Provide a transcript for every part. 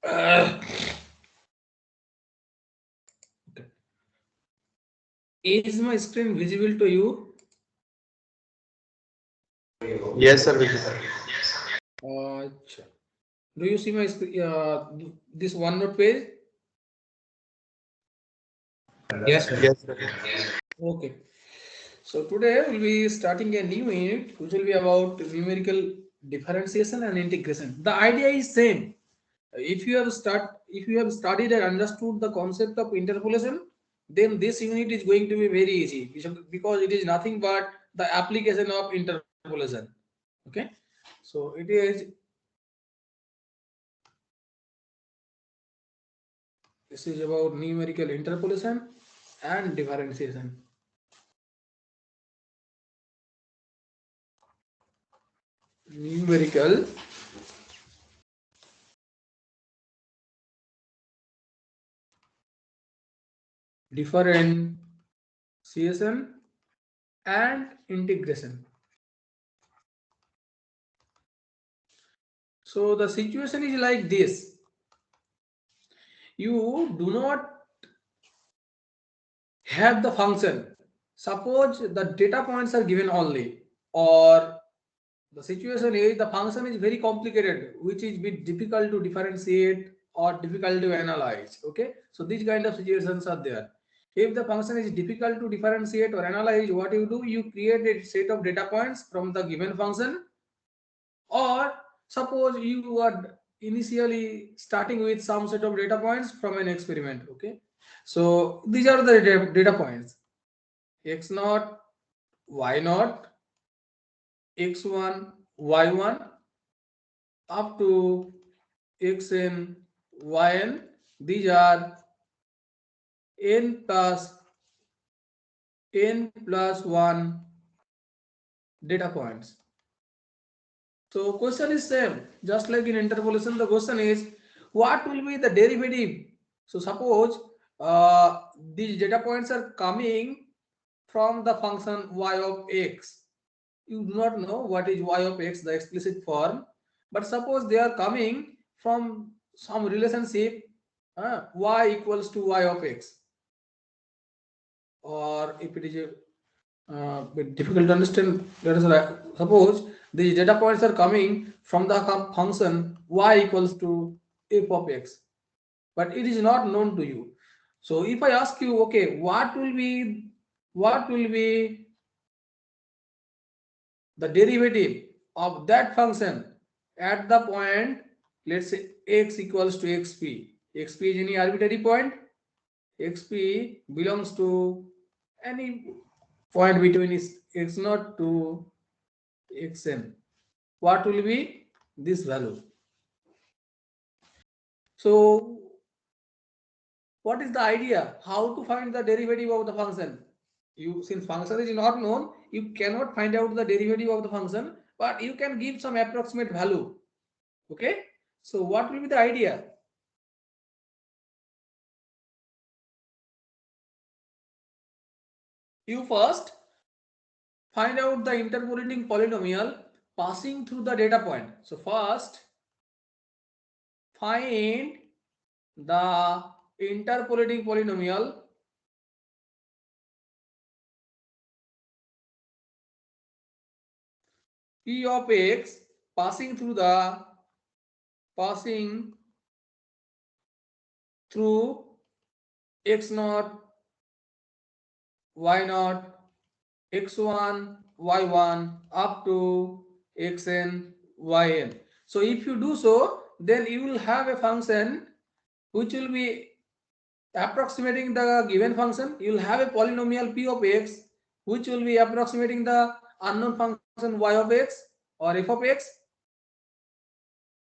Okay. Is my screen visible to you? Yes, sir. Acha. Do you see my this OneNote page? Yes, sir. Yes, sir. Okay. So today we'll be starting a new unit which will be about numerical differentiation and integration. The idea is same. If you have studied and understood the concept of interpolation, then this unit is going to be very easy because it is nothing but the application of interpolation. Okay. So it is this is about numerical interpolation and differentiation. Numerical differentiation and integration. So the situation is like this. You do not have the function. Suppose the data points are given only, or the situation is the function is very complicated, which is bit difficult to differentiate or difficult to analyze. Okay, so these kind of situations are there. If the function is difficult to differentiate or analyze, what you do, you create a set of data points from the given function, or suppose you are initially starting with some set of data points from an experiment. Okay, so these are the data points: x naught, y naught, x1, y1 up to xn, yn. These are n plus 1 data points. So question is same, just like in interpolation. The question is, what will be the derivative? So suppose these data points are coming from the function y of x. You do not know what is y of x, the explicit form, but suppose they are coming from some relationship y equals to y of x, or if it is bit difficult to understand, let us suppose the data points are coming from the function y equals to f of x, but it is not known to you. So if I ask you, okay, what will be the derivative of that function at the point, let's say x equals to xp. Xp is any arbitrary point. Xp belongs to any point between x naught to xn. What will be this value? So what is the idea? How to find the derivative of the function? You, since function is not known, you cannot find out the derivative of the function, but you can give some approximate value. Okay, so what will be the idea? You first find out the interpolating polynomial passing through the data point. So first find the interpolating polynomial p of x passing through x naught, y naught, x1, y1 up to xn, yn. So if you do so, then you will have a function which will be approximating the given function. You will have a polynomial p of x which will be approximating the unknown function y of x or f of x,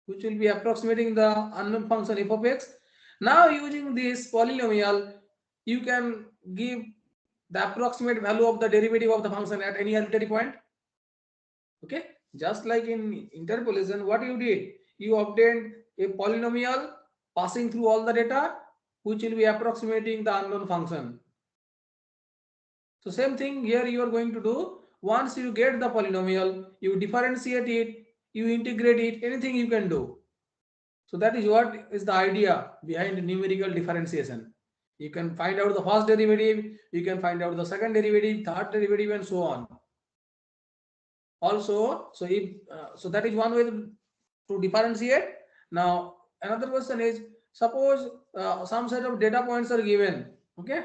which will be approximating the unknown function f of x. Now using this polynomial, you can give the approximate value of the derivative of the function at any arbitrary point. Okay, just like in interpolation, what you did, you obtained a polynomial passing through all the data which will be approximating the unknown function. So same thing here you are going to do. Once you get the polynomial, you differentiate it, you integrate it, anything you can do. So that is what is the idea behind numerical differentiation. You can find out the first derivative, you can find out the second derivative, third derivative, and so on. Also, so if so that is one way to differentiate. Now another question is, suppose some set of data points are given. Okay,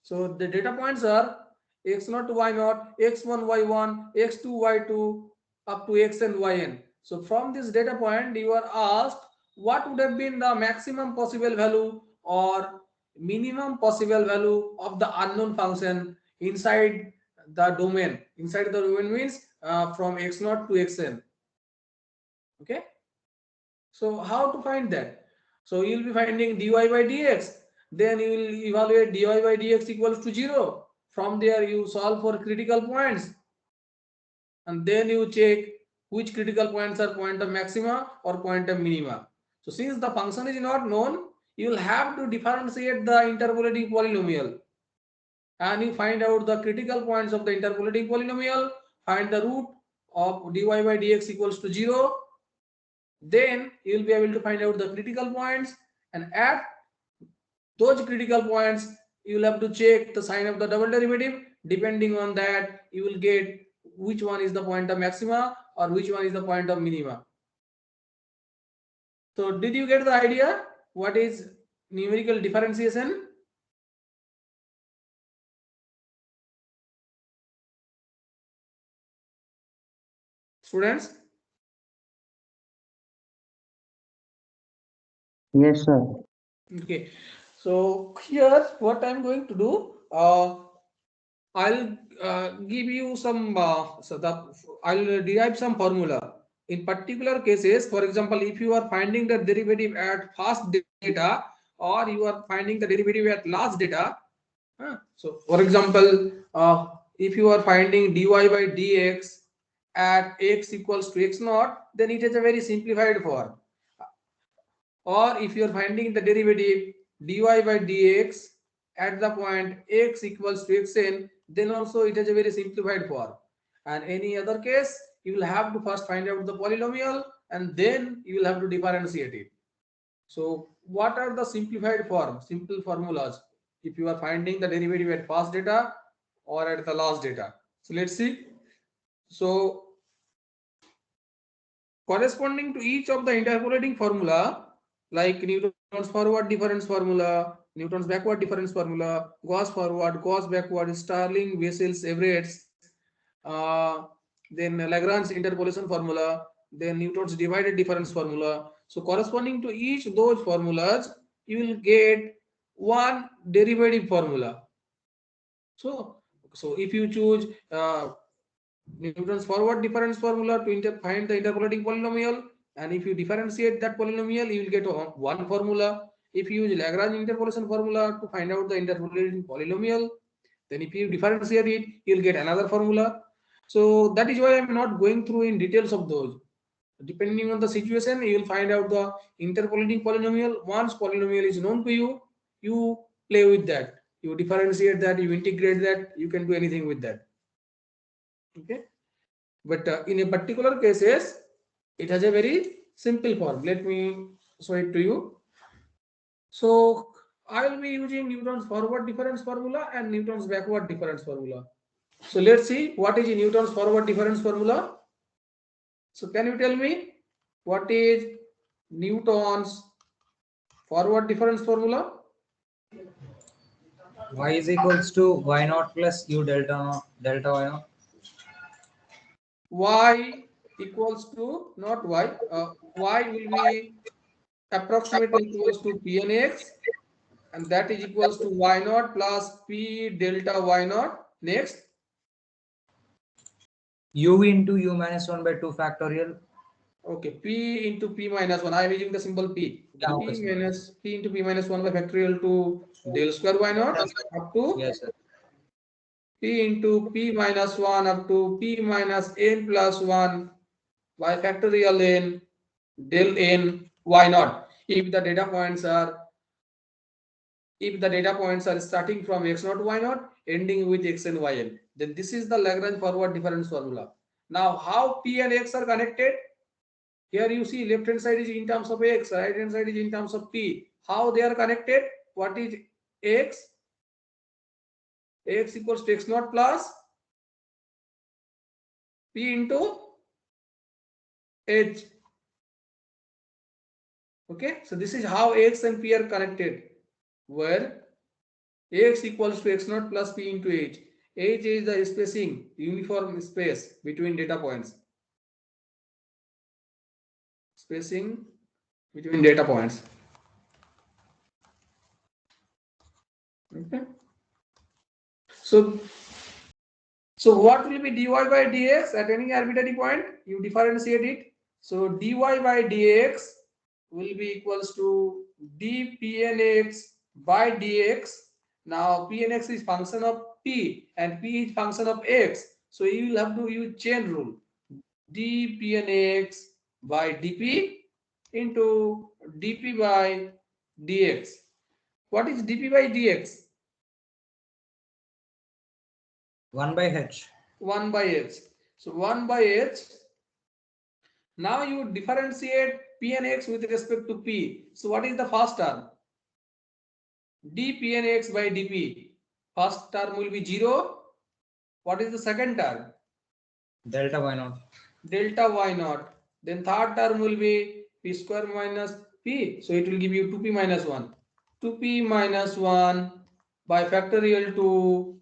so the data points are x0 to y0, x1 y1, x2 y2, up to xn yn. So from this data point you are asked what would have been the maximum possible value or minimum possible value of the unknown function inside the domain. Inside the domain means from x0 to xn. Okay, so how to find that? So you will be finding dy by dx, then you will evaluate dy by dx equals to 0. From there you solve for critical points, and then you check which critical points are point of maxima or point of minima. So since the function is not known, you will have to differentiate the interpolating polynomial, and you find out the critical points of the interpolating polynomial, find the root of dy by dx equals to 0. Then you will be able to find out the critical points, and at those critical points you will have to check the sign of the double derivative. Depending on that, you will get which one is the point of maxima or which one is the point of minima. So did you get the idea what is numerical differentiation? Students? Yes, sir. Okay, so here what I'm going to do, I'll give you some I'll derive some formula. In particular cases, for example, if you are finding the derivative at first data or you are finding the derivative at last data, so for example, if you are finding dy by dx at x equals to x naught, then it is a very simplified form. Or if you are finding the derivative dy by dx at the point x equals to xn, then also it has a very simplified form. And any other case, you will have to first find out the polynomial and then you will have to differentiate it. So what are the simplified form, simple formulas if you are finding the derivative at first data or at the last data? So let's see. So corresponding to each of the interpolating formula, like Newton's forward difference formula, Newton's backward difference formula, Gauss forward, Gauss backward, Starling, Bessel's, Everett's, then Lagrange interpolation formula, then Newton's divided difference formula. So corresponding to each of those formulas, you will get one derivative formula. So if you choose Newton's forward difference formula to find the interpolating polynomial, and if you differentiate that polynomial, you will get one formula. If you use Lagrange interpolation formula to find out the interpolating polynomial, then if you differentiate it, you will get another formula. So that is why I am not going through in details of those. Depending on the situation, you will find out the interpolating polynomial. Once polynomial is known to you, you play with that. You differentiate that, you integrate that, you can do anything with that. Okay, but in a particular cases it has a very simple form. Let me show it to you. So I will be using Newton's forward difference formula and Newton's backward difference formula. So let's see what is Newton's forward difference formula. So can you tell me what is Newton's forward difference formula? Y is equals to y naught plus u delta y naught. Y equals to not y. Y will be approximately equals to p n x, and that is equals to y naught plus p delta y naught. Next, U into u minus 1 by 2 factorial. okay, p into p minus 1. I am using the symbol p. Okay, Yeah, okay, sir. p into p minus 1 by factorial to del square y naught up to Yes, sir. p into p minus 1 up to p minus n plus 1 by factorial n del n y naught. If the data points are starting from x naught y naught ending with x and yn, then this is the Lagrange forward difference formula. Now how p and x are connected? Here you see left hand side is in terms of x, right hand side is in terms of p. How they are connected? What is x? X equals to x naught plus p into h. Okay, so this is how x and p are connected, where x equals to x naught plus p into h. H is the spacing, uniform space between data points. Spacing between data points. Okay. So what will be dy by dx at any arbitrary point? You differentiate it. So dy by dx will be equals to dpnx by dx. Now pnx is function of p and p is function of x. So you will have to use chain rule. dpnx by dp into dp by dx. What is dp by dx? 1 by h. 1 by h. So 1 by h. Now you differentiate p and x with respect to p. So what is the first term? dpnx by dp. First term will be 0. What is the second term? Delta y naught. Delta y naught. Then third term will be p square minus p. So it will give you 2p minus 1. 2p minus 1 by factorial to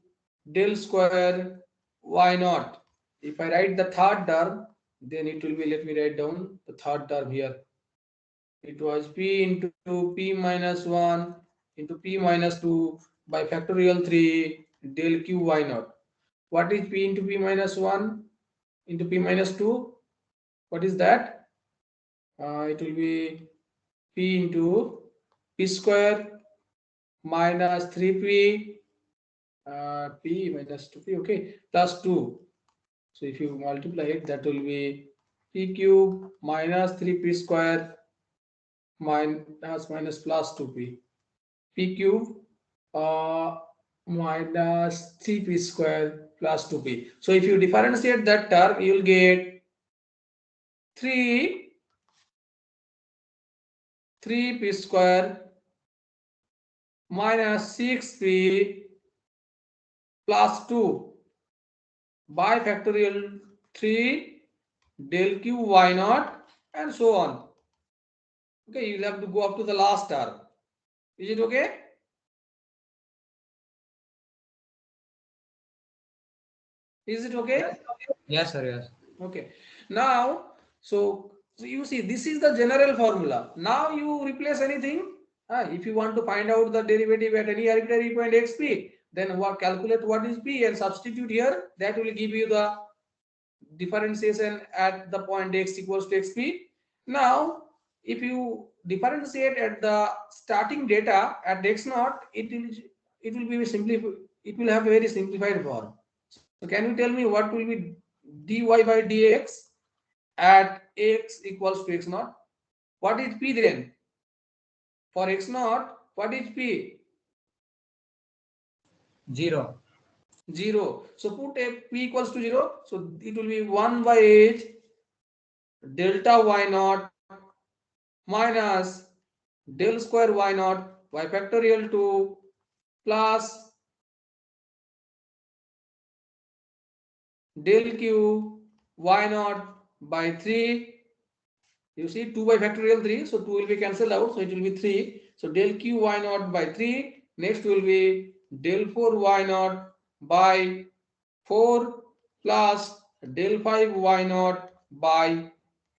del square y naught. If I write the third term, then it will be, let me write down the third term here. It was p into p minus 1 into p minus 2 by factorial 3 del q y naught. What is p into p minus 1 into p minus 2? What is that? It will be p into p square minus 3p p minus 2p, okay, plus 2. So if you multiply it, that will be p cube minus 3p square minus plus 2p. P cube minus 3p square plus 2p. So if you differentiate that term, you will get 3p square minus 6p plus 2 by factorial 3 del q y naught and so on. Okay, you'll have to go up to the last term. Is it okay? Is it okay? Yes, sir. Yes. Okay. Now, so you see, this is the general formula. Now you replace anything. If you want to find out the derivative at any arbitrary point xp, then calculate what is p and substitute here. That will give you the differentiation at the point x equals to xp. Now, if you differentiate at the starting data at x naught, it will be simply, it will have a very simplified form. So can you tell me what will be dy by dx at x equals to x naught? What is p then? For x naught, what is p? 0. 0. So put a p equals to 0. So it will be 1 by h delta y naught minus del square y naught by factorial 2 plus del q y naught by 3. You see 2 by factorial 3, so 2 will be cancelled out, so it will be 3. So del q y naught by 3. Next will be del 4 y naught by 4 plus del 5 y naught by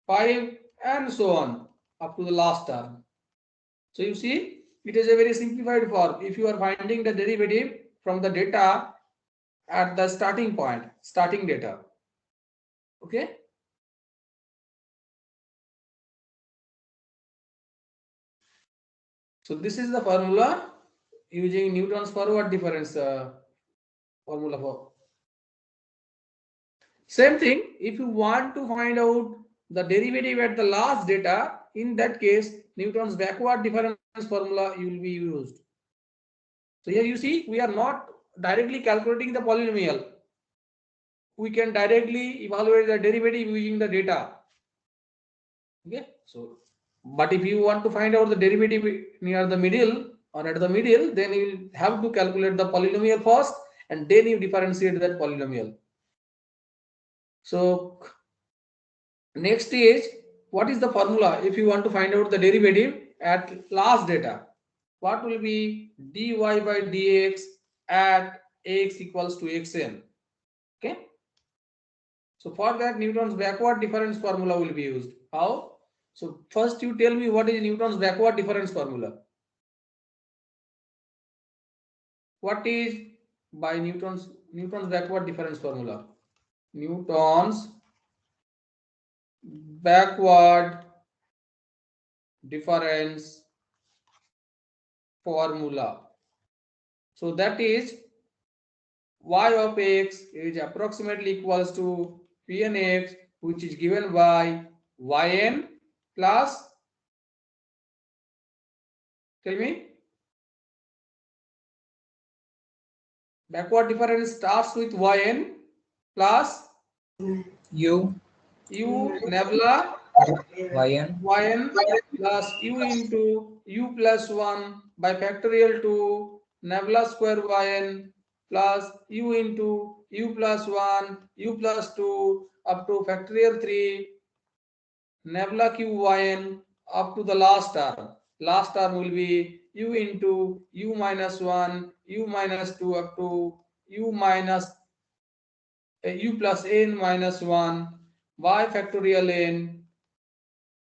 5 and so on up to the last term. So you see, it is a very simplified form. If you are finding the derivative from the data at the starting point, starting data. Okay. So this is the formula using Newton's forward difference formula for. Same thing, if you want to find out the derivative at the last data, in that case, Newton's backward difference formula will be used. So here you see, we are not directly calculating the polynomial. We can directly evaluate the derivative using the data. Okay, so but if you want to find out the derivative near the middle or at the middle, then you will have to calculate the polynomial first and then you differentiate that polynomial. So next is, what is the formula if you want to find out the derivative at last data? What will be dy by dx at x equals to xn? Okay. So for that, Newton's backward difference formula will be used. How? So first you tell me what is Newton's backward difference formula. What is by Newton's backward difference formula? Newton's backward difference formula. So that is y of x is approximately equals to pnx, which is given by yn plus, tell me, backward difference starts with yn plus U u nabla yn yn plus u into u plus 1 by factorial to nabla square yn plus u into u plus 1 u plus 2 up to factorial 3 nabla q yn up to the last term. Last term will be u into u minus 1 u minus 2 up to u minus u plus n minus 1 by factorial n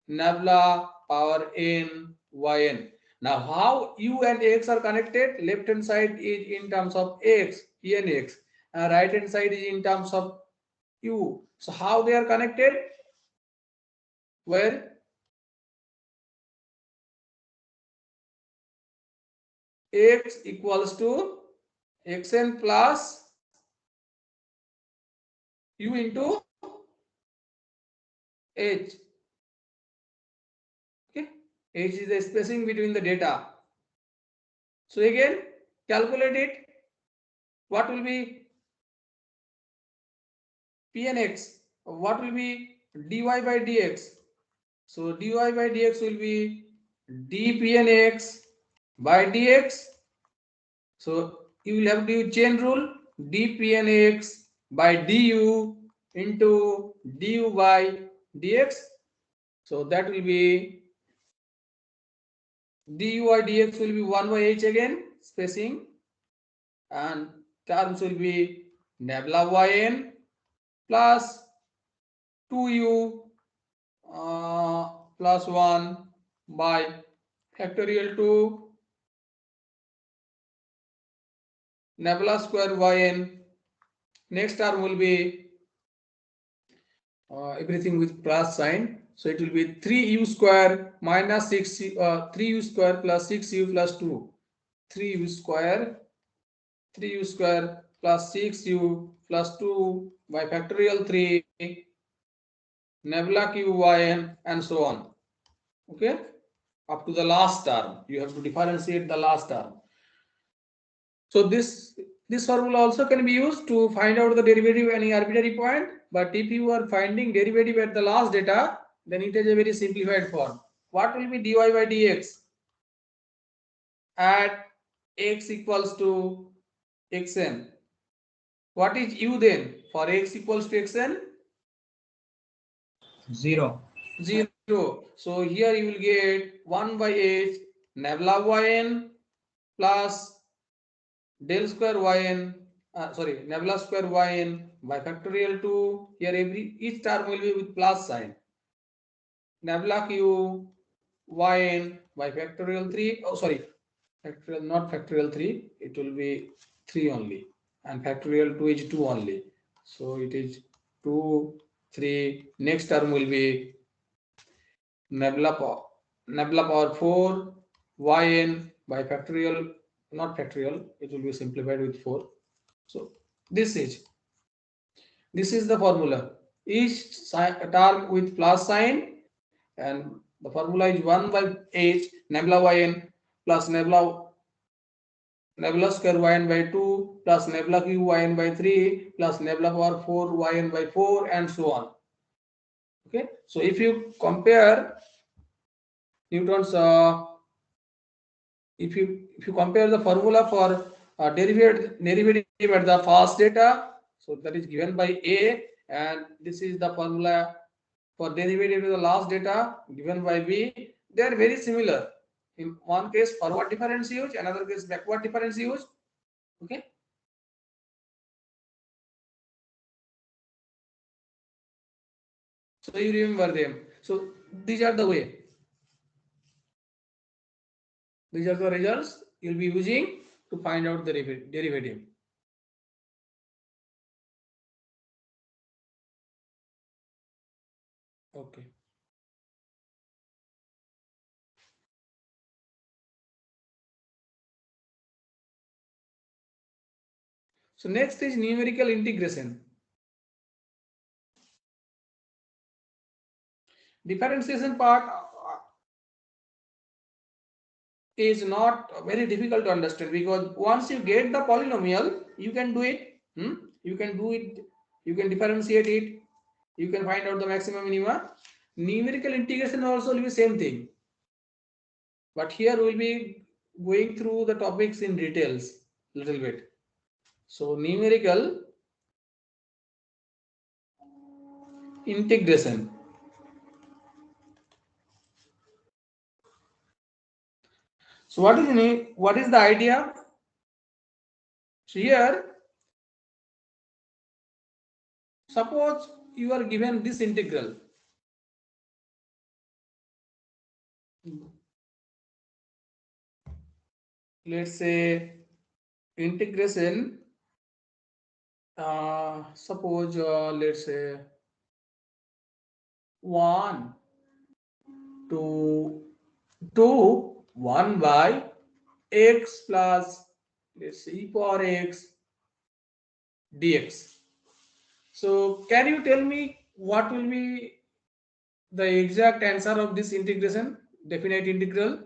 nabla power n yn. Now how u and x are connected? Left hand side is in terms of x, pnx, and right hand side is in terms of u. So how they are connected? Where x equals to xn plus u into h. Okay, h is the spacing between the data. So again, calculate it. What will be p and x? What will be dy by dx? So dy by dx will be dp and x by dx. So you will have to use chain rule, dp and x by du into du by dx. So that will be du by dx will be 1 by h again, spacing, and terms will be nabla yn plus 2u plus 1 by factorial 2 nabla square yn. Next term will be everything with plus sign. So it will be 3u square minus 6 3u square plus 6u plus 2. 3u square plus 6u plus 2 by factorial 3 nabla q yn and so on. Okay, up to the last term. You have to differentiate the last term. So this formula also can be used to find out the derivative at any arbitrary point. But if you are finding derivative at the last data, then it is a very simplified form. What will be dy by dx at x equals to xn? What is u then for x equals to xn? 0. 0. So here you will get 1 by h nabla yn plus del square yn, nabla square yn by factorial 2. Here each term will be with plus sign. Nabla q yn by factorial 3. Oh, sorry, factorial, not factorial 3. It will be 3 only, and factorial 2 is 2 only. So it is 2, 3. Next term will be nabla power 4 yn by factorial, not factorial, it will be simplified with 4. So this is the formula. Each term with plus sign, and the formula is 1 by h nabla yn plus nabla square yn by 2 plus nabla q yn by 3 plus nabla power 4 yn by 4 and so on. Okay, so if you compare Newton's if you compare the formula for derivative at the first data, so that is given by A, and this is the formula for derivative to the last data given by B. They are very similar. In one case forward difference used, another case backward difference used. Okay. So you remember them. So these are the way. These are the results you'll be using to find out the derivative. Okay. So next is numerical integration. Differentiation part is not very difficult to understand, because once you get the polynomial, you can do it. You can do it. You can differentiate it. You can find out the maximum minima. Numerical integration also will be same thing. But here we will be going through the topics in details little bit. So numerical integration. So what is the idea? So here, suppose you are given this integral. Let's say integration. Suppose let's say 1 to 1 by x plus, let's say, e power x dx. So can you tell me what will be the exact answer of this integration, definite integral?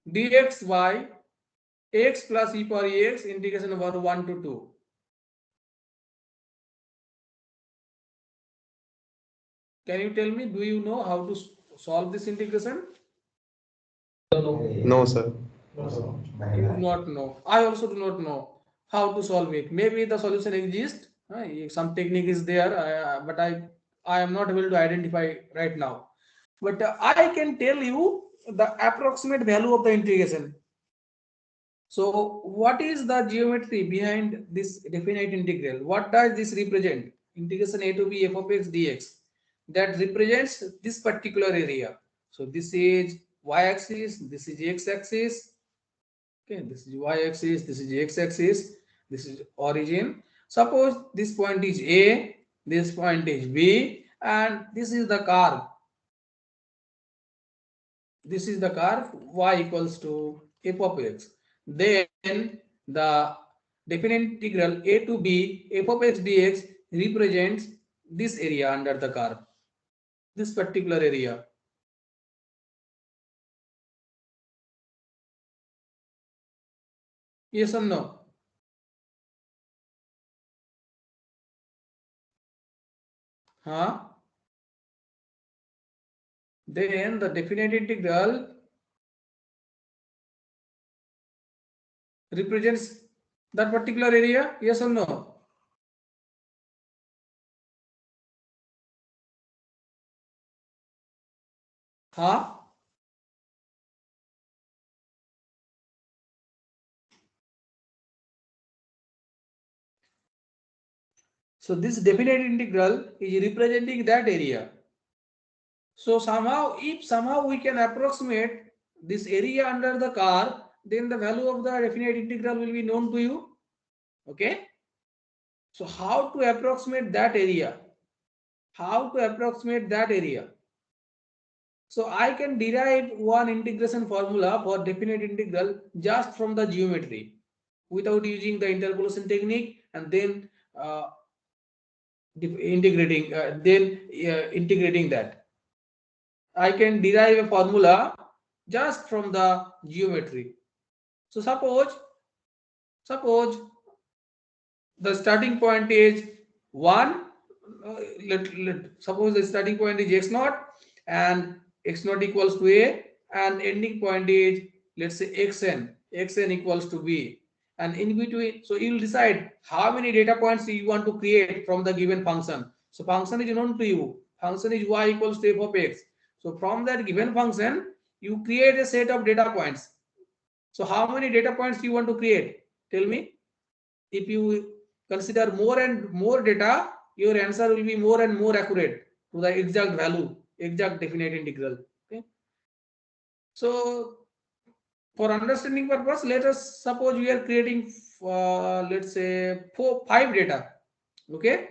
Dx by x plus e power x integration over 1 to 2. Can you tell me, do you know how to solve this integration? No, sir. You do not know. I also do not know how to solve it. Maybe the solution exists. Some technique is there, but I am not able to identify right now. But I can tell you the approximate value of the integration. So what is the geometry behind this definite integral? What does this represent? Integration a to b f of x dx. That represents this particular area. So this is y-axis, this is x-axis. Okay, this is y-axis, this is x-axis, this is origin. Suppose this point is A, this point is B, and this is the curve. This is the curve y equals to f of x. Then the definite integral a to b f of x dx represents this area under the curve, this particular area. Yes or no? Huh? Then the definite integral represents that particular area. Yes or no? Huh? So this definite integral is representing that area. So somehow we can approximate this area under the curve, then the value of the definite integral will be known to you. Okay. So how to approximate that area? How to approximate that area? So I can derive one integration formula for definite integral just from the geometry without using the interpolation technique, and then integrating that. I can derive a formula just from the geometry. So suppose the starting point is 1, suppose the starting point is x naught and x naught equals to a, and ending point is, let's say, xn equals to b, and in between, so you will decide how many data points you want to create from the given function. So function is known to you, function is y equals to f of x. So from that given function you create a set of data points. So how many data points you want to create, tell me. If you consider more and more data, your answer will be more and more accurate to the exact value, exact definite integral. Okay. So for understanding purpose, let us suppose we are creating, let's say, five data. Okay.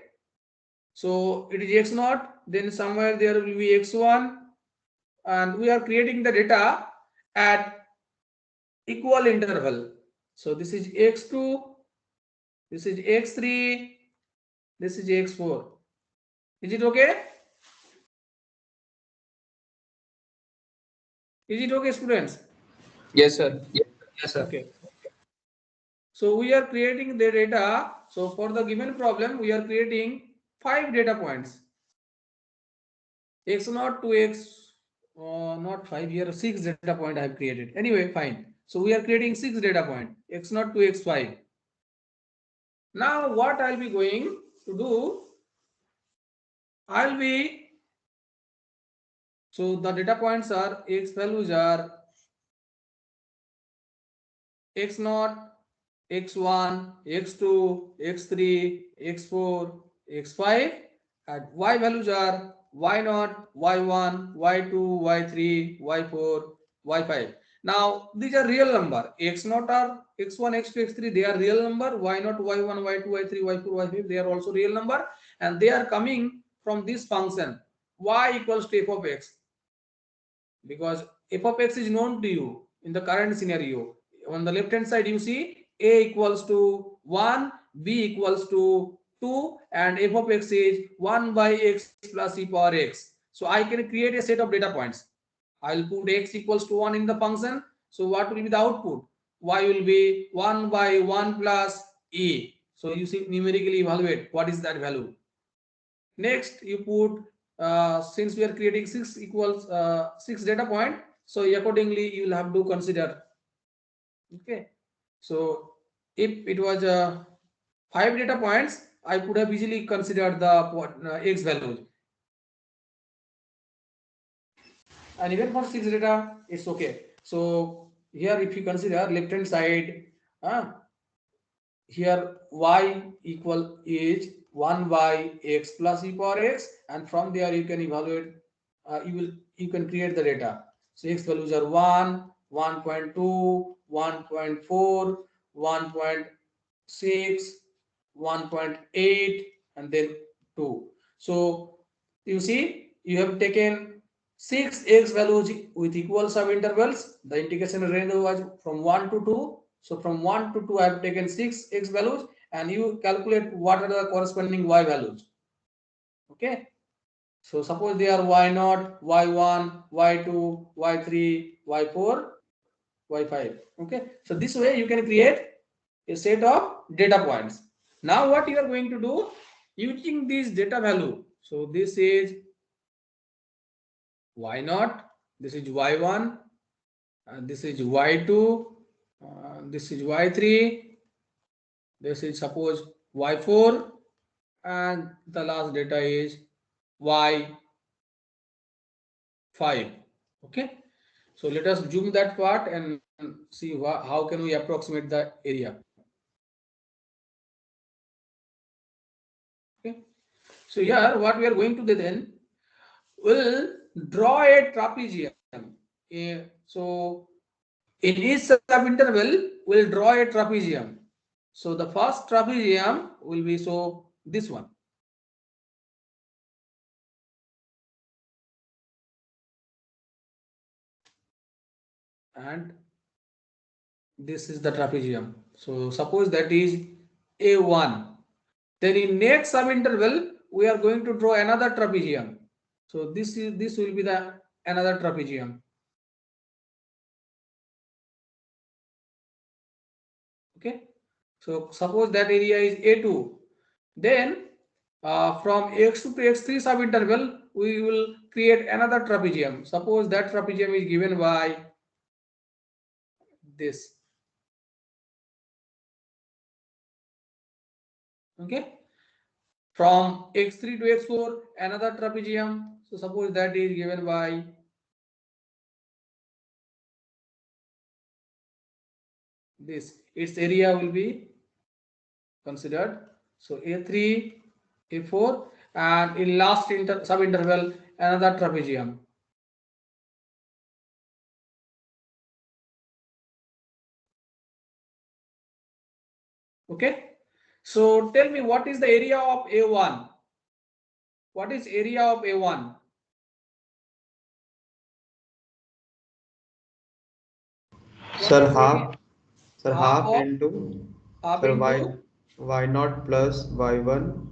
So it is x naught, then somewhere there will be x1, and we are creating the data at equal interval. So this is x2, this is x3, this is x4. Is it okay? Is it okay, students? Yes, sir. Yes, sir. Okay. So we are creating the data. So for the given problem, we are creating five data points. X naught to x, not five here, six data point I have created. Anyway, fine. So we are creating six data point, x naught to x5. Now what I'll be going to do, I'll be, so the data points are, x values are x naught, x1, x2, x3, x4, x5, and y values are y naught, y1, y2, y3, y4, y5. Now these are real number. X naught are x1, x2, x3, they are real number. Y naught, y1, y2, y3, y4, y5, they are also real number, and they are coming from this function y equals to f of x, because f of x is known to you in the current scenario. On the left hand side you see a equals to 1, b equals to 2, and f of x is 1 by x plus e power x. So I can create a set of data points. I'll put x equals to 1 in the function. So what will be the output? Y will be 1 by 1 plus e. So you see, numerically evaluate what is that value. Next you put, since we are creating six equals, six data point, so accordingly you will have to consider. Okay. So if it was five data points, I could have easily considered the x values, and even for six data it's okay. So here if you consider left hand side, uh, here y equal is 1 by x plus e power x, and from there you can evaluate, you can create the data. So x values are 1, 1.2, 1.4, 1.6, 1.8, and then 2. So you see, you have taken six x values with equal subintervals. The integration range was from 1 to 2. So from 1 to 2 I have taken six x values, and you calculate what are the corresponding y values. Okay. So suppose they are y naught, y1, y2, y3, y4, y5. Okay. So this way you can create a set of data points. Now what you are going to do using this data value. So this is y naught, this is y1, this is y2, this is y3, this is suppose y4, and the last data is y5. Okay. So let us zoom that part and see how can we approximate the area. Okay. So here what we are going to do then, we'll draw a trapezium. So in each subinterval we'll draw a trapezium. So the first trapezium will be, so this one. And this is the trapezium. So suppose that is A1. Then in next subinterval we are going to draw another trapezium. So this will be the another trapezium. Okay. So suppose that area is A2. Then from x2 to x3 subinterval, we will create another trapezium. Suppose that trapezium is given by this. Okay. From x3 to x4, another trapezium. So suppose that is given by this. Its area will be considered. So A3, A4, and in last subinterval, another trapezium. Okay. So tell me, what is the area of A1? What is area of A1? What Sir, is area? half. Sir, Half half of into. half Sir, into y naught plus y1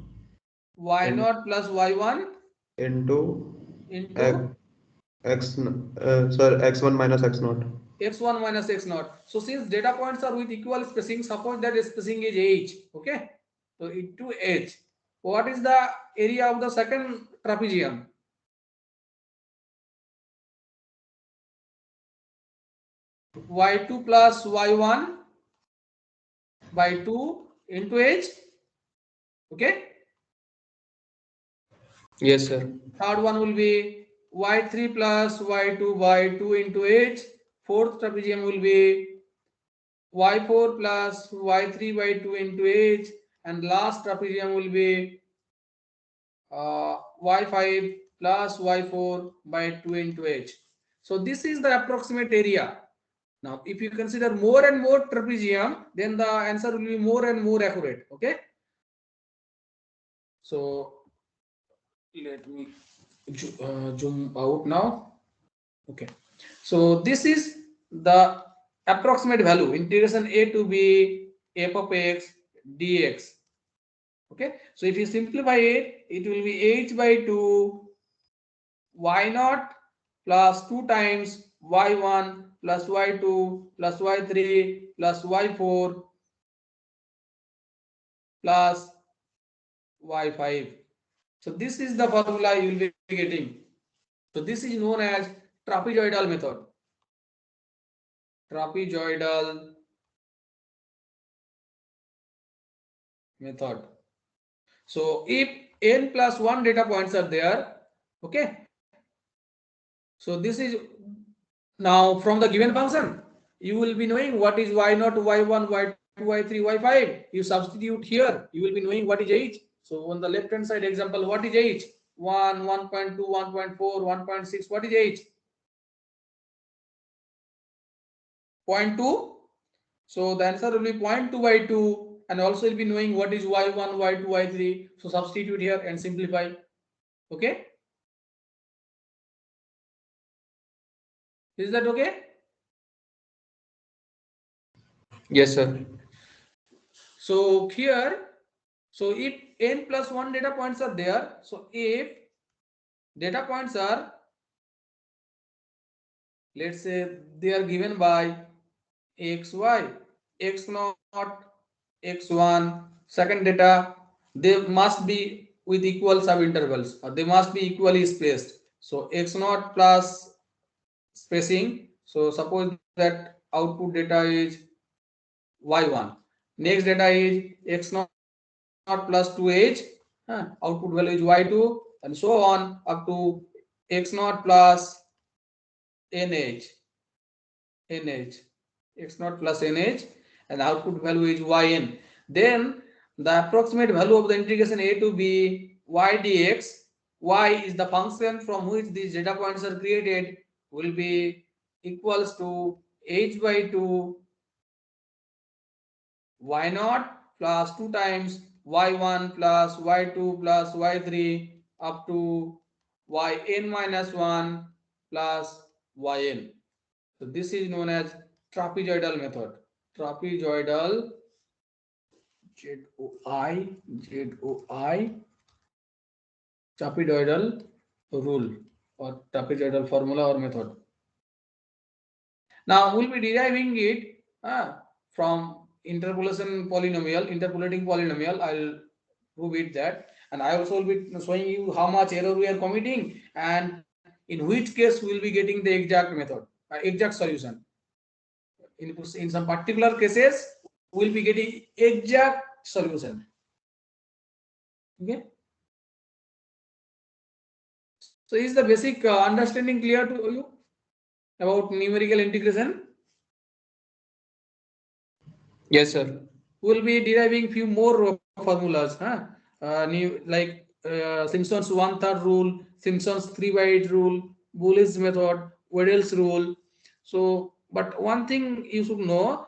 y in, naught plus y1 into into x. Sir, x1 minus x naught. x1 minus x naught. So since data points are with equal spacing, suppose that spacing is h. Okay. So into h. What is the area of the second trapezium? y2 plus y1 by 2 into h. Okay. Yes, sir. Third one will be y3 plus y2 by 2 into h. Fourth trapezium will be y4 plus y3 by 2 into h. And last trapezium will be y5 plus y4 by 2 into h. So this is the approximate area. Now, if you consider more and more trapezium, then the answer will be more and more accurate. Okay. So let me zoom out now. Okay. So this is the approximate value, integration a to b f of x dx. Okay. So if you simplify it, it will be h by 2 y naught plus 2 times y1 plus y2 plus y3 plus y4 plus y5. So this is the formula you will be getting. So this is known as trapezoidal method. Trapezoidal method. So if n plus 1 data points are there, okay. So this is now from the given function, you will be knowing what is y naught, y1, y2, y3, y5. You substitute here, you will be knowing what is h. So on the left hand side example, what is h? 1, 1.2, 1.4, 1.6. What is h? 0.2. So the answer will be 0.2 by 2, and also you'll be knowing what is y1, y2, y3. So substitute here and simplify. Okay. Is that okay? Yes, sir. So here, so if n plus 1 data points are there, so if data points are, let's say they are given by xy, x naught, x1, second data, they must be with equal subintervals, or they must be equally spaced. So x naught plus spacing. So suppose that output data is y1. Next data is x naught plus 2h. Output value is y2, and so on up to x naught plus nh. nh. X naught plus nh, and output value is yn. Then the approximate value of the integration a to b y dx, y is the function from which these data points are created, will be equals to h by 2 y naught plus 2 times y1 plus y2 plus y3 up to yn minus 1 plus yn. So this is known as trapezoidal method. Trapezoidal, Z-O-I, trapezoidal rule or trapezoidal formula or method. Now we'll be deriving it from interpolating polynomial. I'll prove it that. and I also will be showing you how much error we are committing and in which case we will be getting the exact method, exact solution. In some particular cases, we will be getting exact solution. Okay. So is the basic understanding clear to you about numerical integration? Yes, sir. We will be deriving few more formulas, huh? Like Simpson's 1/3 rule, Simpson's 3/8 rule, Boole's method, Wedel's rule. So, but one thing you should know: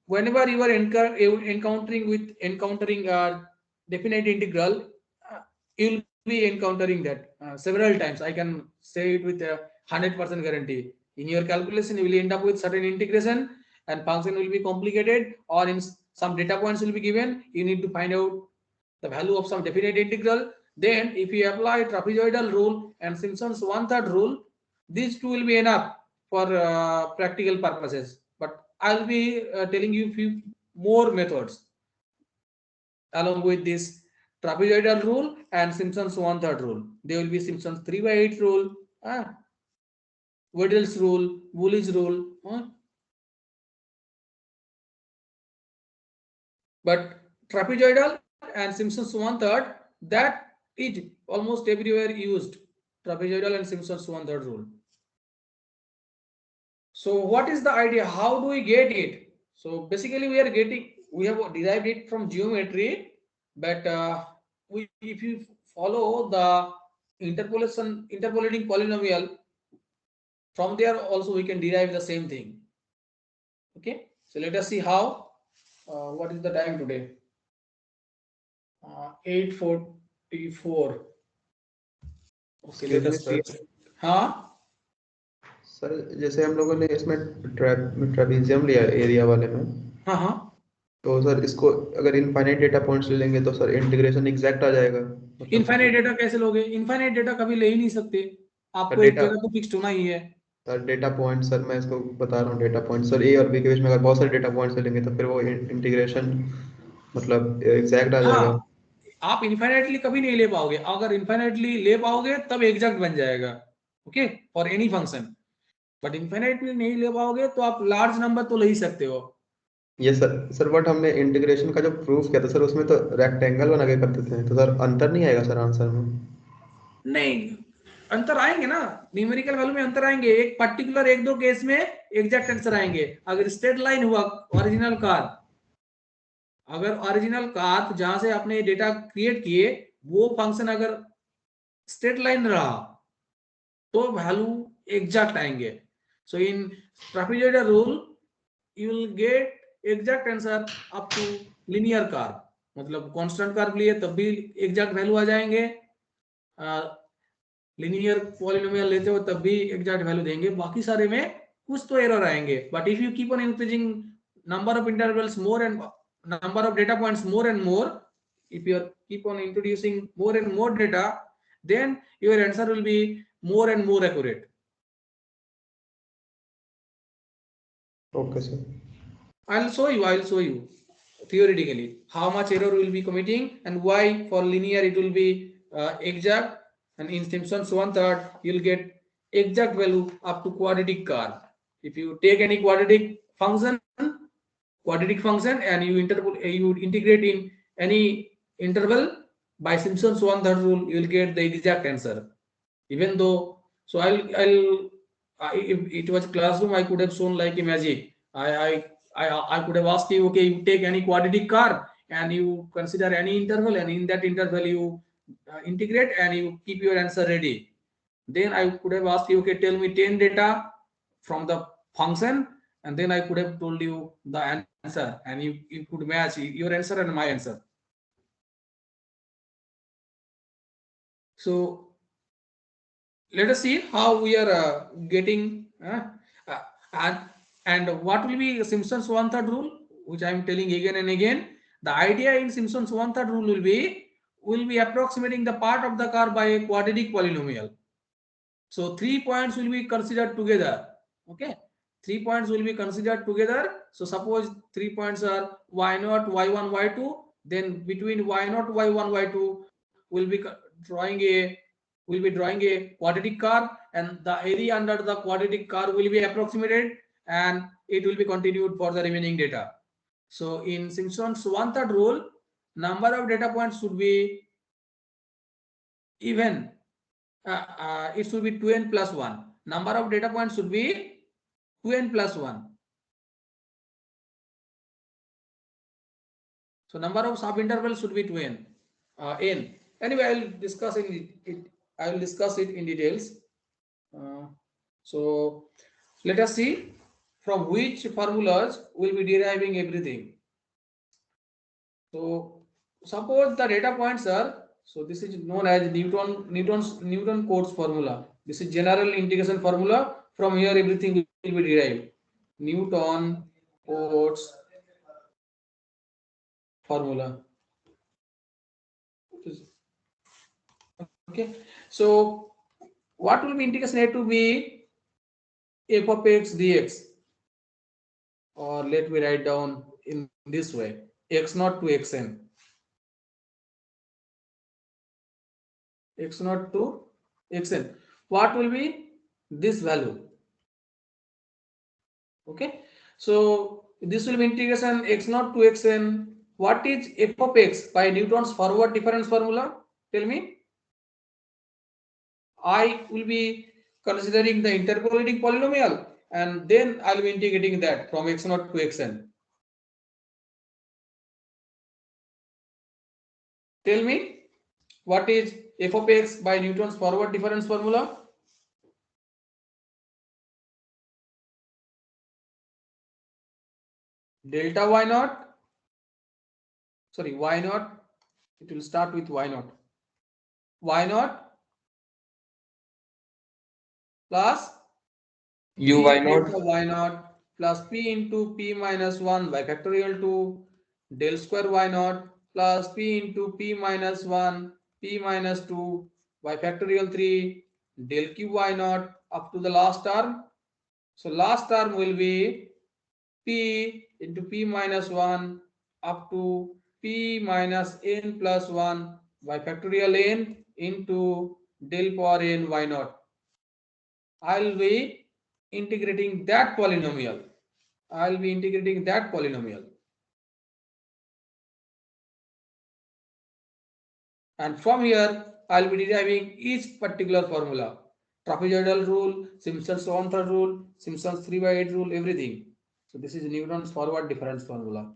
whenever you are encountering a definite integral, you will be encountering that several times. I can say it with a 100% guarantee. In your calculation, you will end up with certain integration, and function will be complicated, or in some data points will be given. You need to find out the value of some definite integral. Then, if you apply trapezoidal rule and Simpson's 1/3 rule, these two will be enough for practical purposes. But I'll be telling you few more methods along with this trapezoidal rule and Simpson's 1/3 rule. There will be Simpson's 3/8 rule, Wedel's rule, Woolley's rule. But trapezoidal and Simpson's 1/3, that is almost everywhere used. Trapezoidal and Simpson's 1/3 rule. So what is the idea? How do we get it? So basically we have derived it from geometry, but if you follow the interpolating polynomial, from there also we can derive the same thing. Okay, so let us see how. What is the time today? 8:44. Okay, let us see. हाँ sir जैसे हम लोगों ने इसमें trapezium लिया area वाले में, हाँ हाँ तो सर इसको अगर इनफाइनाइट डेटा पॉइंट्स ले लेंगे तो सर इंटीग्रेशन एग्जैक्ट आ जाएगा, मतलब इनफाइनाइट डेटा कैसे लोगे? इनफाइनाइट डेटा कभी ले ही नहीं सकते, आपको एक डेटा जगह तो फिक्स्ड होना ही है। सर डेटा पॉइंट, सर मैं इसको बता रहा हूँ, डेटा पॉइंट सर ए और बी के बीच में अगर बहुत सारे डेटा पॉइंट्स ले लेंगे तो फिर वो इंटीग्रेशन मतलब एग्जैक्ट आ जाएगा। हाँ, आप इनफाइनाइटली कभी नहीं ले पाओगे। अगर इनफाइनाइटली ले पाओगे तब एग्जैक्ट बन जाएगा, okay, for any function. But infinitely नहीं ले पाओगे तो आप लार्ज नंबर तो ले ही सकते हो। ये सर बट हमने इंटीग्रेशन का जो प्रूफ किया था सर उसमें तो रेक्टेंगल बना के करते थे, तो सर अंतर नहीं आएगा सर आंसर में? नहीं, अंतर आएंगे ना, न्यूमेरिकल वैल्यू में अंतर आएंगे। एक पर्टिकुलर एक दो केस में एग्जैक्ट आंसर आएंगे। अगर स्ट्रेट लाइन हुआ ओरिजिनल कार, अगर ओरिजिनल कार जहां से आपने डेटा क्रिएट किए वो फंक्शन अगर स्ट्रेट लाइन रहा तो वैल्यू एग्जैक्ट आएंगे। So in trapezoidal rule you will get exact answer up to linear कार, मतलब कांस्टेंट कार लिए तब भी एग्जैक्ट वैल्यू आ जाएंगे, लिनियर पॉलिनोमियल लेते हो तब भी एग्जैक्ट वैल्यू देंगे। बाकी सारे में कुछ तो एरर आएंगे। But if you keep on increasing number of intervals more and number of data points more and more, if you keep on introducing more and more data, then your answer will be more and more accurate. Okay sir, I'll show you theoretically how much error will be committing and why for linear it will be exact, and in Simpson's 1/3 you'll get exact value up to quadratic car. If you take any quadratic function and you integrate in any interval by Simpson's 1/3 rule, you will get the exact answer. Even though, so if it was classroom, I could have shown like a magic. I could have asked you, okay, you take any quadratic car and you consider any interval, and in that interval you integrate and you keep your answer ready. Then I could have asked you, okay, tell me 10 data from the function, and then I could have told you the answer, and you could match your answer and my answer. So let us see how we are getting and what will be Simpson's 1/3 rule, which I am telling again and again. The idea in Simpson's 1/3 rule will be approximating the part of the car by a quadratic polynomial. So 3 points will be considered together. Okay, 3 points will be considered together. So suppose 3 points are y0, y1, y2. Then between y0, y1, y2, will be drawing a quadratic curve, and the area under the quadratic curve will be approximated, and it will be continued for the remaining data. So in Simpson's 1/3 rule, number of data points should be even. It should be 2n plus 1. Number of data points should be 2n plus 1. So number of subintervals should be 2n. N. Anyway, I will discuss it. I will discuss it in details. So let us see from which formulas will be deriving everything. So suppose the data points are, so this is known as Newton Cotes formula. This is general integration formula. From here everything will be derived. Newton Cotes formula. Okay. So what will be integration a to b f of x dx, or let me write down in this way, x naught to xn, x naught to xn. What will be this value? Okay, so this will be integration x naught to xn. What is f of x by Newton's forward difference formula? Tell me. I will be considering the interpolating polynomial, and then I will be integrating that from x naught to xn. Tell me, what is f of x by Newton's forward difference formula? Delta y naught, sorry, y naught, it will start with y naught. Y naught plus uy p naught delta y naught plus p into p minus 1 by factorial 2 del square y naught plus p into p minus 1 p minus 2 by factorial 3 del q y naught up to the last term. So last term will be p into p minus 1 up to p minus n plus 1 by factorial n into del power n y naught. I'll be integrating that polynomial. I'll be integrating that polynomial. And from here, I'll be deriving each particular formula. Trapezoidal rule, Simpson's 1/3 rule, Simpson's 3/8 rule, everything. So this is Newton's forward difference formula.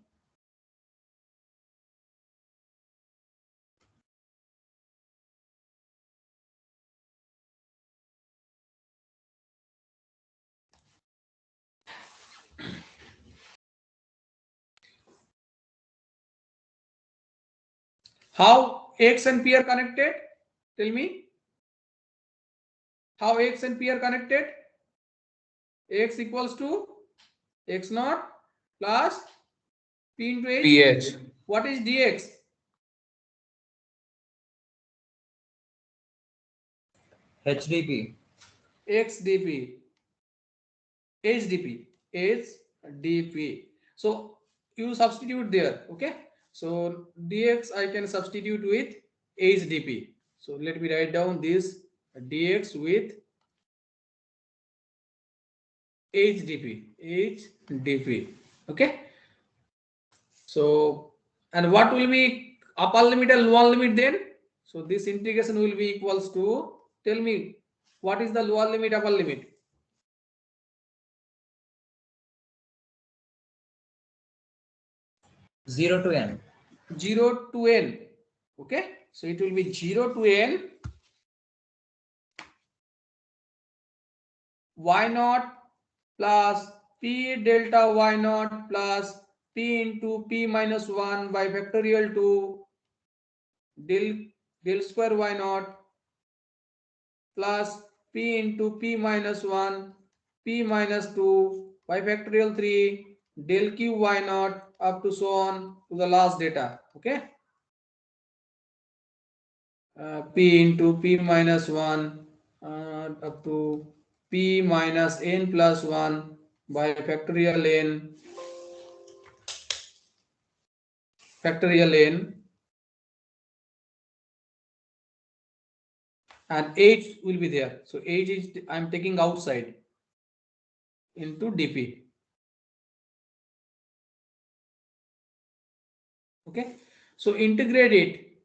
How x and p are connected? Tell me. How x and p are connected? X equals to x naught plus p into h. ph What is dx? HDP. X dp. H dp. H dp. So you substitute there. Okay. So dx I can substitute with h dp. So let me write down this dx with h dp. Okay. So, and what will be upper limit and lower limit then? So this integration will be equals to, tell me, what is the lower limit, upper limit? Zero to n. 0 to n. Okay. So it will be 0 to n y naught plus p delta y naught plus p into p minus 1 by factorial 2 del square y naught plus p into p minus 1 p minus 2 by factorial 3 del q y naught up to so on to the last data. Okay. P into p minus 1 up to p minus n plus 1 by factorial n and h will be there. So h is I'm taking outside into dp. Okay, so integrate it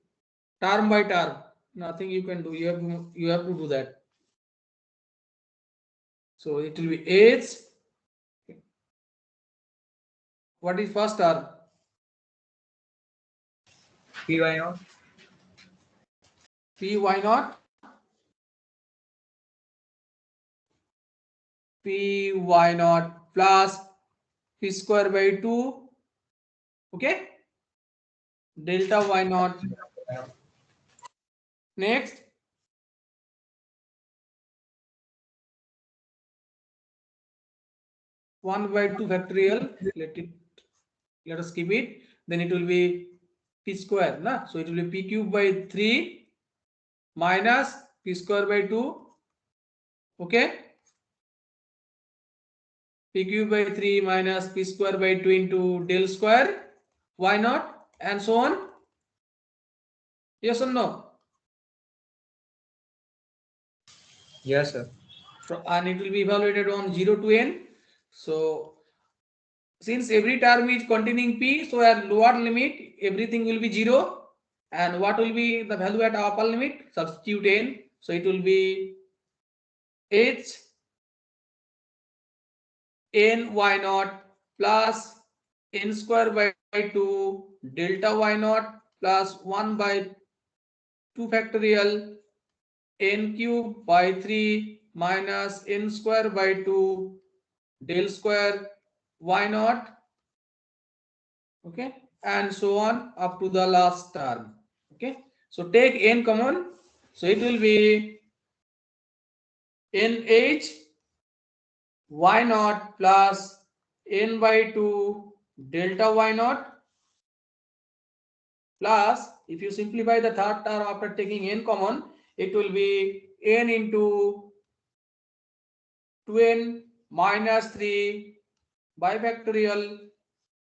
term by term. Nothing you can do. You have to do that. So it will be h. What is first term? Py naught. Py naught. Py naught plus p square by 2. Okay, delta y naught. Next, 1 by 2 factorial. Let us keep it. Then it will be p square, na? So it will be p cube by 3 minus p square by 2. Okay, p cube by 3 minus p square by 2 into del square y naught, and so on. Yes or no? Yes, sir. And it will be evaluated on 0 to n. So since every term is containing p, so at lower limit everything will be 0. And what will be the value at upper limit? Substitute n. So it will be h n y naught plus n square by 2 delta y naught plus 1 by 2 factorial n cube by 3 minus n square by 2 del square y naught. Okay, and so on up to the last term. Okay, so take n common, so it will be nh y naught plus n by 2 delta y naught plus, if you simplify the third term after taking n common, it will be n into 2n minus 3 by factorial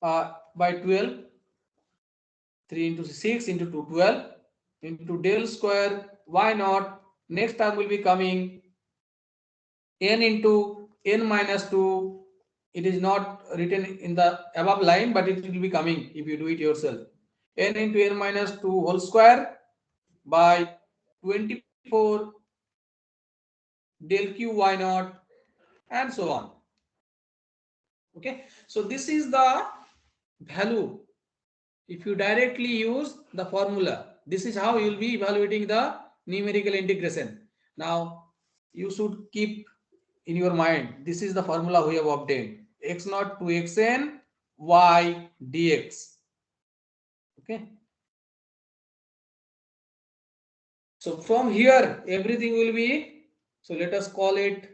by 12, 3 into 6 into 2, 12 into del square y naught. Next term will be coming n into n minus 2. It is not written in the above line, but it will be coming if you do it yourself. N into n minus 2 whole square by 24 del q y naught, and so on. Okay, so this is the value. If you directly use the formula, this is how you will be evaluating the numerical integration. Now you should keep in your mind, this is the formula we have obtained: x naught to xn y dx. Okay, so from here everything will be, so let us call it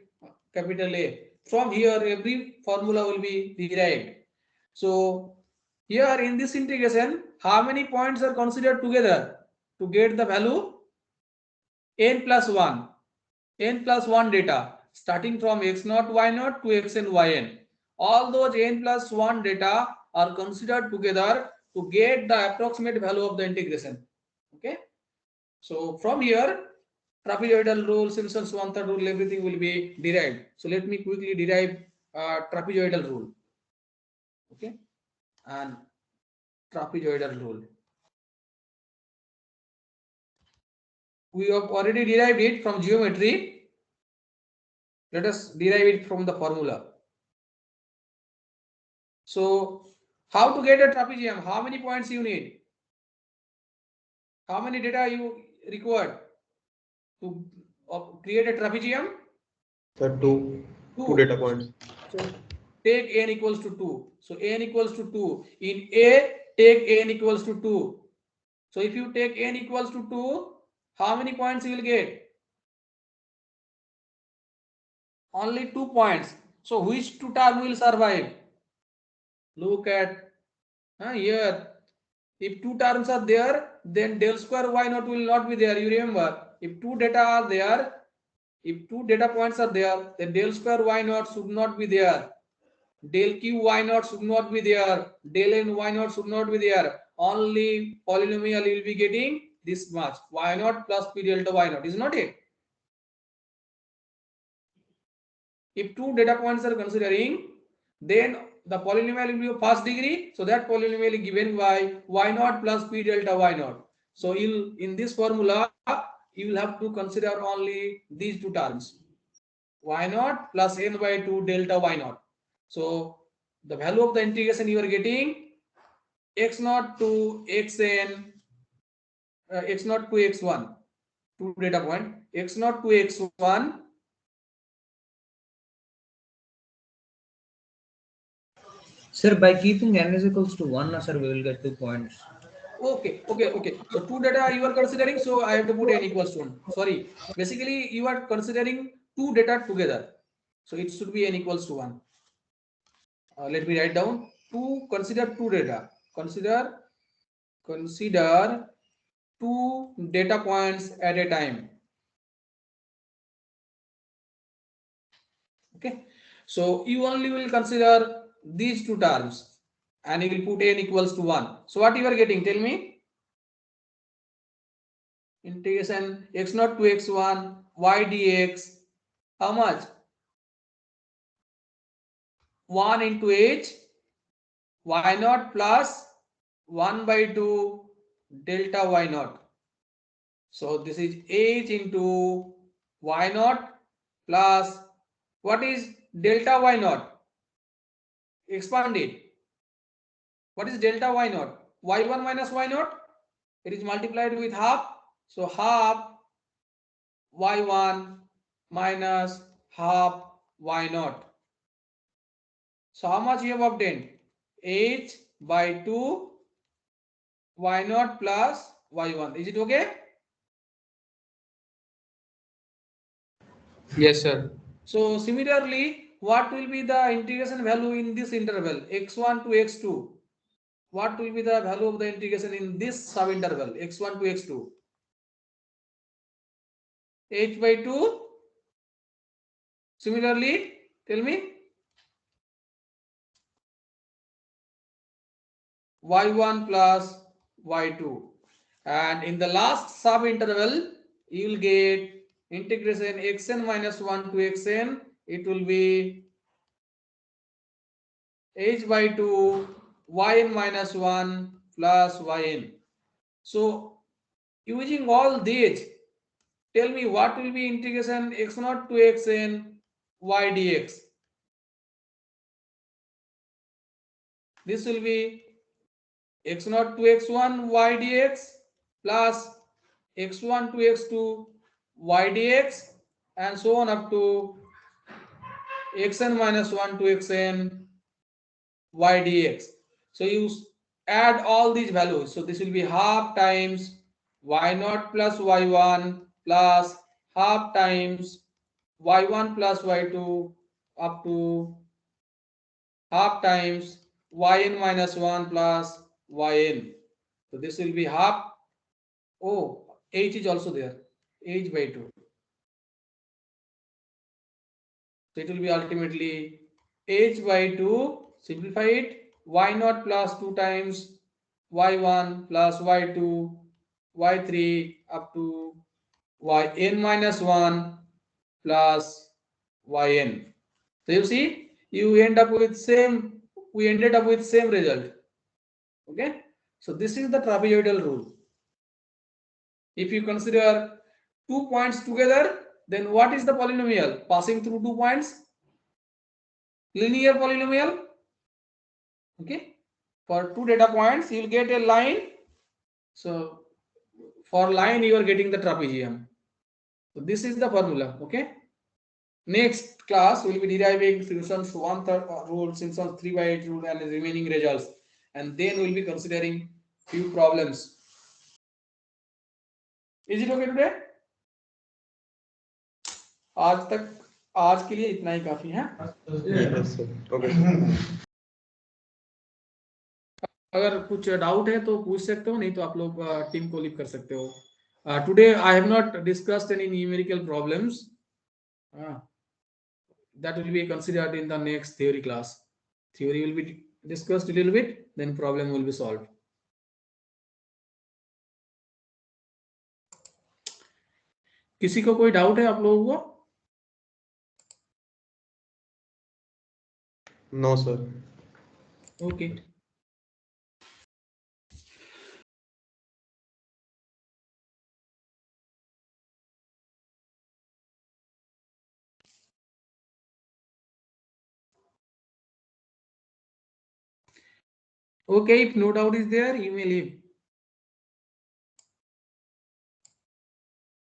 capital A. From here every formula will be derived. So here in this integration, how many points are considered together to get the value? N plus 1. N plus 1 data starting from x naught y naught to xn yn. All those n plus 1 data are considered together to get the approximate value of the integration. Okay. So from here, trapezoidal rule, Simpson's one-third rule, everything will be derived. So let me quickly derive trapezoidal rule. Okay, and trapezoidal rule. We have already derived it from geometry. Let us derive it from the formula. So how to get a trapezium? How many points you need? How many data you required to create a trapezium? Sir, two data points. So take n equals to 2. So n equals to 2. In A, take n equals to 2. So if you take n equals to 2, how many points you will get? Only 2 points. So which two term will survive? Look at here. If two terms are there, then del square y naught will not be there. You remember, if two data are there, if two data points are there, then del square y naught should not be there. Del q y naught should not be there. Del n y naught should not be there. Only polynomial will be getting this much, y naught plus p delta y naught. Is not it? if two data points are considering, then the polynomial will be of first degree. So that polynomial is given by y naught plus p delta y naught. So you'll, in this formula, you will have to consider only these two terms, y naught plus n by 2 delta y naught. So the value of the integration you are getting x naught to xn, x naught to x1, two data point, x naught to x1. Sir, by keeping n is equals to 1, sir, we will get 2 points. Okay. So two data you are considering, so I have to put n equals to 1. Sorry. Basically, you are considering two data together. So it should be n equals to 1. Let me write down. Consider two data. Consider two data points at a time. Okay. So you only will consider these two terms and you will put n equals to 1. So what you are getting? Tell me. Integration x naught to x1 y dx. How much? 1 into h y naught plus 1 by 2 delta y naught. So this is h into y naught plus what is delta y naught? Expand it. What is delta y naught? Y1 minus y naught. It is multiplied with half. So half y1 minus half y naught. So how much you have obtained? H by 2 y naught plus y1. Is it okay? Yes, sir. So similarly, what will be the integration value in this interval x1 to x2? What will be the value of the integration in this subinterval x1 to x2? H by 2. Similarly, tell me. Y1 plus y2, and in the last subinterval you will get integration xn minus 1 to xn. It will be h by 2 yn minus 1 plus yn. So using all these, tell me what will be integration x0 to xn y dx. This will be x0 to x1 y dx plus x1 to x2 y dx and so on up to xn minus 1 to xn y dx. So you add all these values. So this will be half times y0 plus y1 plus half times y1 plus y2 up to half times yn minus 1 plus yn. So this will be half. Oh, h is also there. H by 2. So it will be ultimately h by 2. Simplify it. Y0 plus 2 times y1 plus y2 y3 up to yn minus 1 plus yn. So you see, we ended up with same result. Okay. So this is the trapezoidal rule. If you consider 2 points together, then what is the polynomial passing through 2 points? Linear polynomial. Okay. For 2 data points, you will get a line. So for line, you are getting the trapezium. So this is the formula. Okay. Next class, we will be deriving Simpson's 1/3 rule, Simpson's 3/8 rule, and the remaining results. And then we will be considering few problems. Is it okay today? आज के लिए इतना ही काफी है. Yes, sir. Okay, sir. अगर कुछ doubt है तो पूछ सकते हो, नहीं तो आप लोग टीम को लीव कर सकते हो. Today I have not discussed any numerical problems. That will be considered in the next theory class. Theory will be discussed a little bit, then problem will be solved. किसी को कोई doubt है आप लोगों को? No, sir. Okay. Okay, if no doubt is there, you may leave.